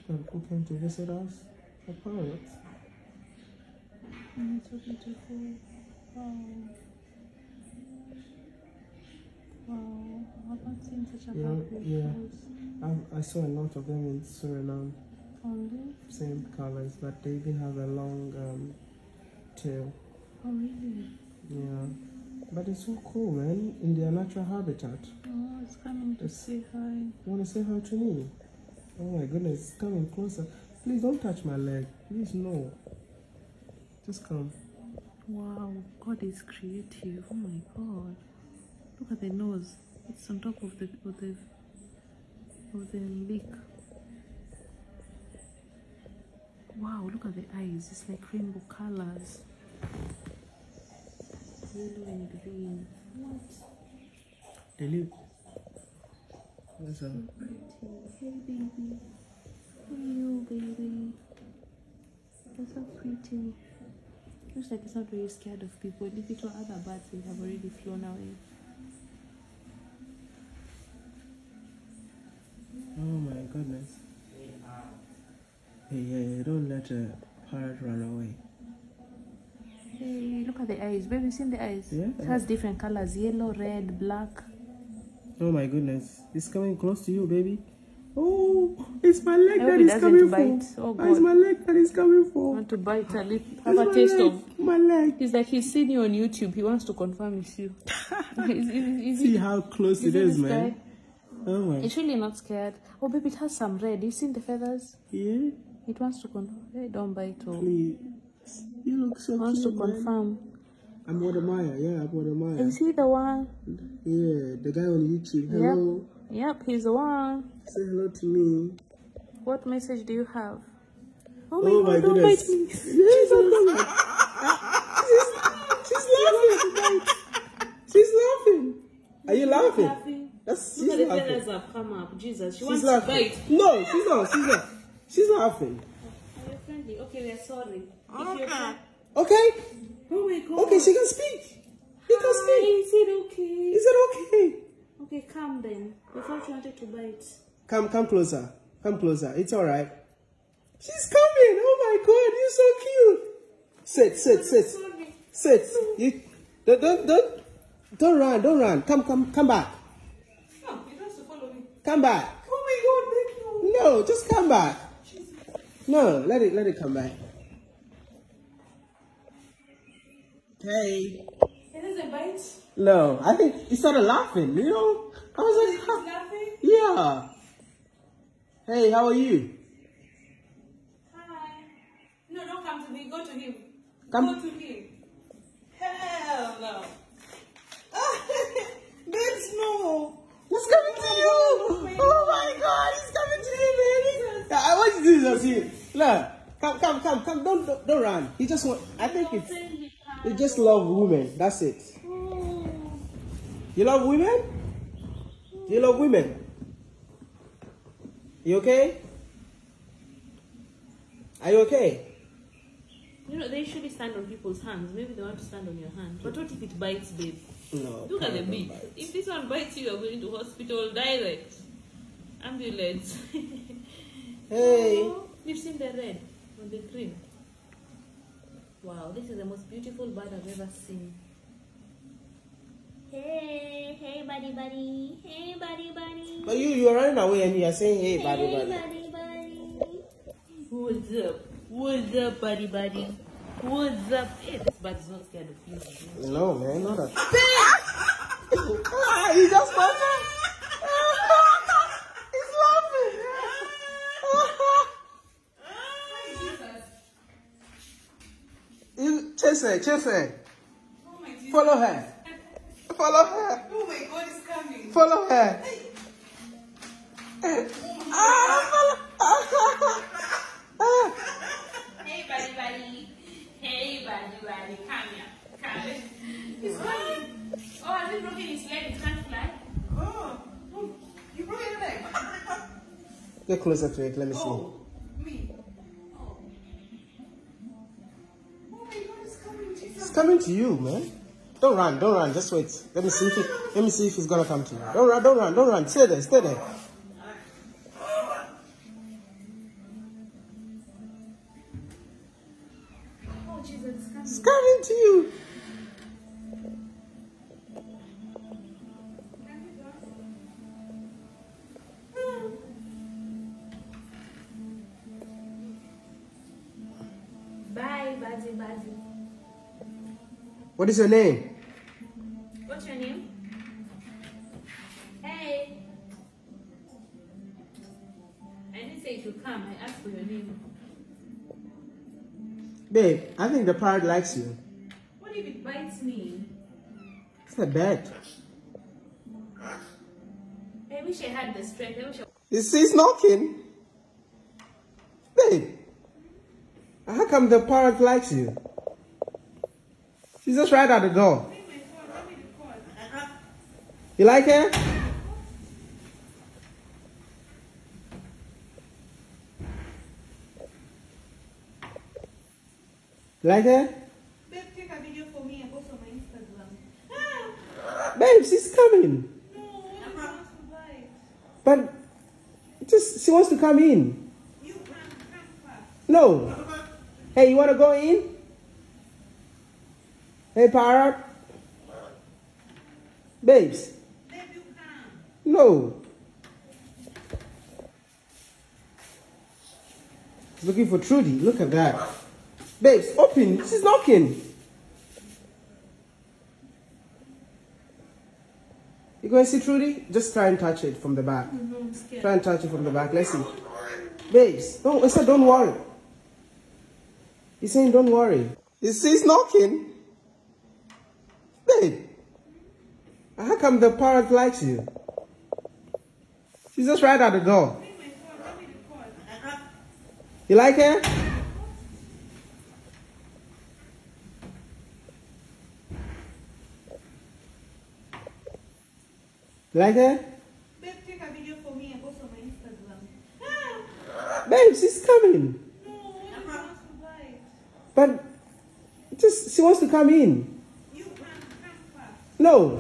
who came to visit us. A parrot. It's so beautiful. Wow. Wow. I've not seen such a beautiful. Yeah. I saw a lot of them in Suriname. Only? Same colors, but they even have a long tail. Oh, really? Yeah. But it's so cool, man, in their natural habitat. Oh, it's coming to say hi. You want to say hi to me? Oh my goodness, it's coming closer. Please don't touch my leg. Please, no. Just come. Wow, God is creative. Oh my God. Look at the nose. It's on top of the beak. Wow, look at the eyes. It's like rainbow colors. Yellow and green. What? The lip. What's up? So pretty. Hey, baby. Hey, you, baby. You're so pretty. Looks like it's not very scared of people. If it were other birds, they have already flown away. Oh my goodness. Hey, don't let a parrot run away. Hey, look at the eyes. Baby, you seen the eyes? Yeah. It has different colors. Yellow, red, black. Oh my goodness. It's coming close to you, baby. Oh, it's my leg that it is coming bite. for. Oh, God. It's my leg that is coming for. I want to bite a lip. Have a taste of my leg. He's like, he's seen you on YouTube. He wants to confirm it's you. See how close it is, man. Guy? Oh my. It's really not scared. Oh, baby, it has some red. You seen the feathers? Yeah. It wants to confirm. Hey, don't bite. Oh. Please. You look so cute, Wants to man. confirm. I'm Wodemaya. Yeah, I'm Wodemaya. Is he the one? Yeah, the guy on YouTube. Hello. Yep, he's the one. Say hello to me. What message do you have? Oh my God, don't goodness. bite me. She's laughing. She's laughing. Are you laughing? That's Look at the laughing. feathers have come up. Jesus, she She's wants laughing. to bite. No, she's not. She's laughing. Are you friendly? Okay, we are sorry. If you're Okay. Oh my God. Okay, she can speak. You can speak. Is it okay? Is it okay? Okay, come then. We thought you wanted to bite. Come closer. Come closer. It's all right. She's coming. Oh my God, you're so cute. Sit. You don't run. Come back. No, he wants to follow me. Come back. Oh my God, thank you. No, just come back. No, let it come back. Hey. It doesn't bite. No, I think he started laughing, you know? I was like, He's laughing? Yeah. Hey, how are you? Hi. No, don't come to me. Go to him. Come. Go to him. Hell no. That's no. He's coming to you. Oh my God, he's coming to you, baby. I want you to see it. Look, come. Don't run. He just want. I think he just love women. That's it. You love women? Do you love women? You okay? Are you okay? You know, they usually stand on people's hands. Maybe they want to stand on your hand. But what if it bites, babe? No. Look at the beak. If this one bites you, you're going to hospital direct. Ambulance. Hey. Oh, you've seen the red on the green. Wow, this is the most beautiful bird I've ever seen. Hey, buddy. Hey, buddy. But you are running away and you are saying, hey, buddy. buddy. What's up, buddy? What's up? Hey, this bird is not scared of you. No, man, not at all. He just laughing. He's laughing. Chase her. Oh my Jesus. Follow her. Oh my God, it's coming. Follow her. Hey, buddy. Come here. He's coming. Oh, has he broken his leg? He can't fly? Oh, you broke your leg. Get closer to it. Let me see. Oh, me. Oh. Oh my God, it's coming. Jesus. It's coming to you, man. Don't run. Just wait. Let me see if it's gonna come to you. Don't run. Stay there. What is your name? What's your name? Hey. I didn't say you come. I asked for your name. Babe, I think the parrot likes you. What if it bites me? It's a bet. I wish I had the strength. I wish I... He's knocking. Babe, how come the parrot likes you? She's just right at the door. You like her? You like her? Babe, take a video for me and post on my Instagram. Babe, she's coming. No, I want to bite. But she wants to come in. You come fast. No. Hey, you want to go in? Hey, Parrot. Babes. Babe, you come. No. He's looking for Trudy. Look at that. Babes, open. She's knocking. You going to see Trudy? Just try and touch it from the back. I'm scared. Try and touch it from the back. Let's see. Babes, I said don't worry. He's saying don't worry. He's knocking. Babe, how come the parrot likes you? She's just right at the door. You like her? You like her? Babe, take a video for me and post on my Instagram. Babe, she's coming. No, I want to bite. But she wants to come in. You come fast. No.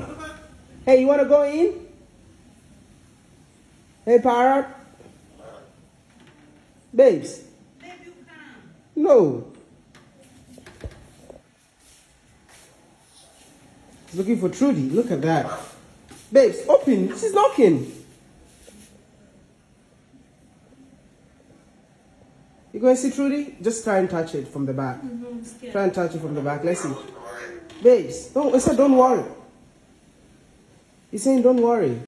Hey, you want to go in? Hey, Parrot. Babes. Babe, you come. No. He's looking for Trudy. Look at that. Babes, open. She's knocking. You going to see Trudy? Just try and touch it from the back. I'm scared. Try and touch it from the back. Let's see. Babes, I said don't worry. He's saying don't worry.